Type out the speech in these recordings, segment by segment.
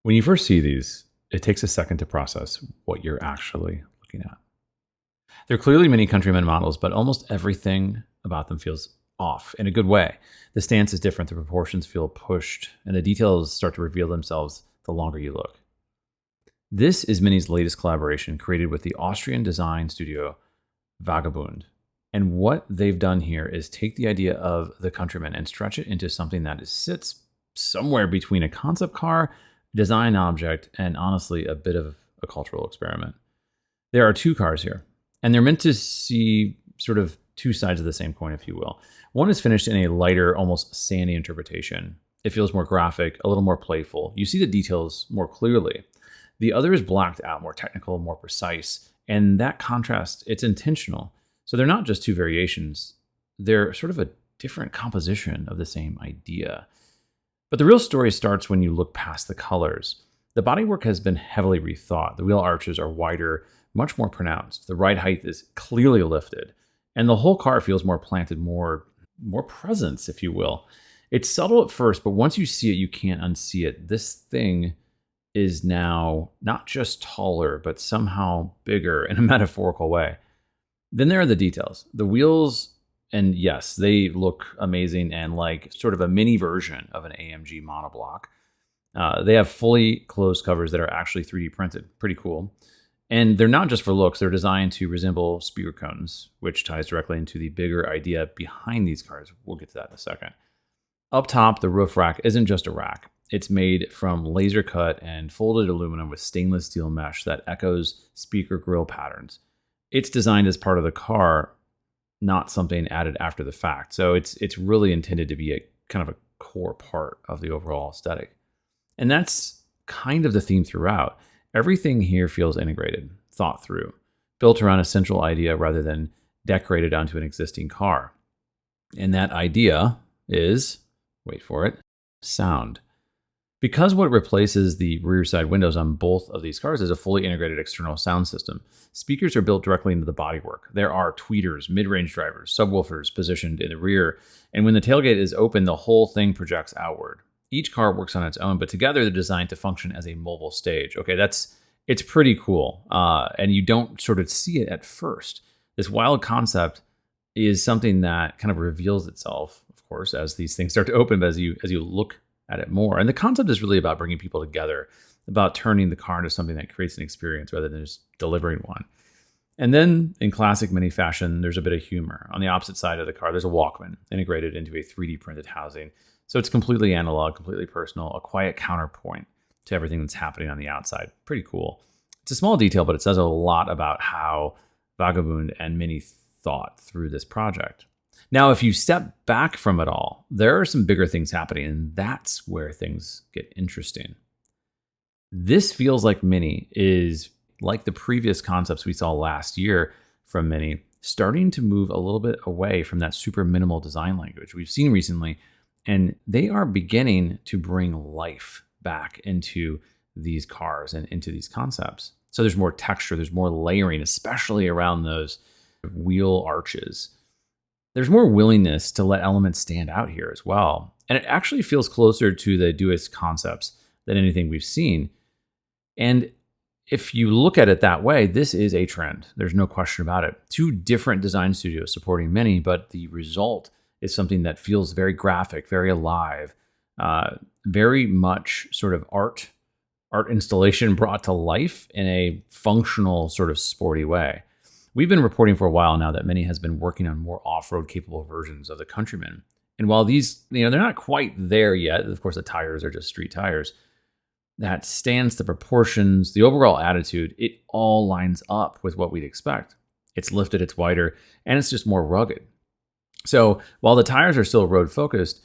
When you first see these, it takes a second to process what you're actually looking at. They're clearly MINI Countryman models, but almost everything about them feels off in a good way. The stance is different, the proportions feel pushed, and the details start to reveal themselves the longer you look. This is MINI's latest collaboration created with the Austrian design studio Vagabund. And what they've done here is take the idea of the Countryman and stretch it into something that sits somewhere between a concept car, design object, and honestly, a bit of a cultural experiment. There are two cars here, and they're meant to see sort of two sides of the same coin, if you will. One is finished in a lighter, almost sandy interpretation. It feels more graphic, a little more playful. You see the details more clearly. The other is blacked out, more technical, more precise. And that contrast, it's intentional. So they're not just two variations. They're sort of a different composition of the same idea. But the real story starts when you look past the colors. The bodywork has been heavily rethought. The wheel arches are wider, much more pronounced. The ride height is clearly lifted. And the whole car feels more planted, more presence, if you will. It's subtle at first, but once you see it, you can't unsee it. This thing is now not just taller, but somehow bigger in a metaphorical way. Then there are the details. The wheels, and yes, they look amazing and like sort of a mini version of an AMG monoblock. They have fully closed covers that are actually 3D printed. Pretty cool. And they're not just for looks, they're designed to resemble speaker cones, which ties directly into the bigger idea behind these cars. We'll get to that in a second. Up top, the roof rack isn't just a rack. It's made from laser cut and folded aluminum with stainless steel mesh that echoes speaker grille patterns. It's designed as part of the car, not something added after the fact. So it's really intended to be a kind of a core part of the overall aesthetic. And that's kind of the theme throughout. Everything here feels integrated, thought through, built around a central idea rather than decorated onto an existing car. And that idea is, wait for it, sound. Because what replaces the rear side windows on both of these cars is a fully integrated external sound system, speakers are built directly into the bodywork. There are tweeters, mid-range drivers, subwoofers positioned in the rear, and when the tailgate is open, the whole thing projects outward. Each car works on its own, but together they're designed to function as a mobile stage. Okay, it's pretty cool, and you don't sort of see it at first. This wild concept is something that kind of reveals itself, of course, as these things start to open, but as you look at it more. And the concept is really about bringing people together, about turning the car into something that creates an experience rather than just delivering one. And then in classic MINI fashion, there's a bit of humor. On the opposite side of the car, there's a Walkman integrated into a 3D printed housing. So it's completely analog, completely personal, a quiet counterpoint to everything that's happening on the outside. Pretty cool. It's a small detail, but it says a lot about how Vagabund and MINI thought through this project. Now, if you step back from it all, there are some bigger things happening, and that's where things get interesting. This feels like MINI is, like the previous concepts we saw last year from MINI, starting to move a little bit away from that super minimal design language we've seen recently, and they are beginning to bring life back into these cars and into these concepts. So there's more texture, there's more layering, especially around those wheel arches. There's more willingness to let elements stand out here as well. And it actually feels closer to the Doist concepts than anything we've seen. And if you look at it that way, this is a trend. There's no question about it. Two different design studios supporting MINI, but the result is something that feels very graphic, very alive, very much sort of art installation brought to life in a functional sort of sporty way. We've been reporting for a while now that MINI has been working on more off-road capable versions of the Countryman. And while these, they're not quite there yet, of course the tires are just street tires, that stance, the proportions, the overall attitude, it all lines up with what we'd expect. It's lifted, it's wider, and it's just more rugged. So while the tires are still road focused,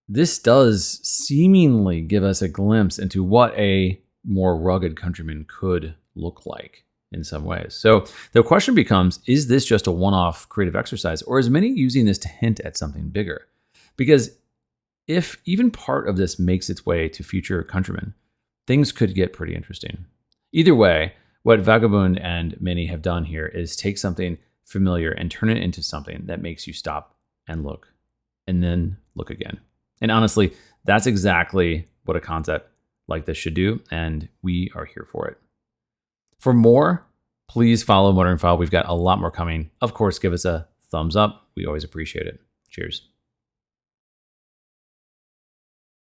this does seemingly give us a glimpse into what a more rugged Countryman could look like in some ways. So the question becomes, is this just a one-off creative exercise, or is MINI using this to hint at something bigger? Because if even part of this makes its way to future Countrymen, things could get pretty interesting. Either way, what Vagabund and MINI have done here is take something familiar and turn it into something that makes you stop and look, and then look again. And honestly, that's exactly what a concept like this should do, and we are here for it. For more, please follow MotoringFile. We've got a lot more coming. Of course, give us a thumbs up. We always appreciate it. Cheers.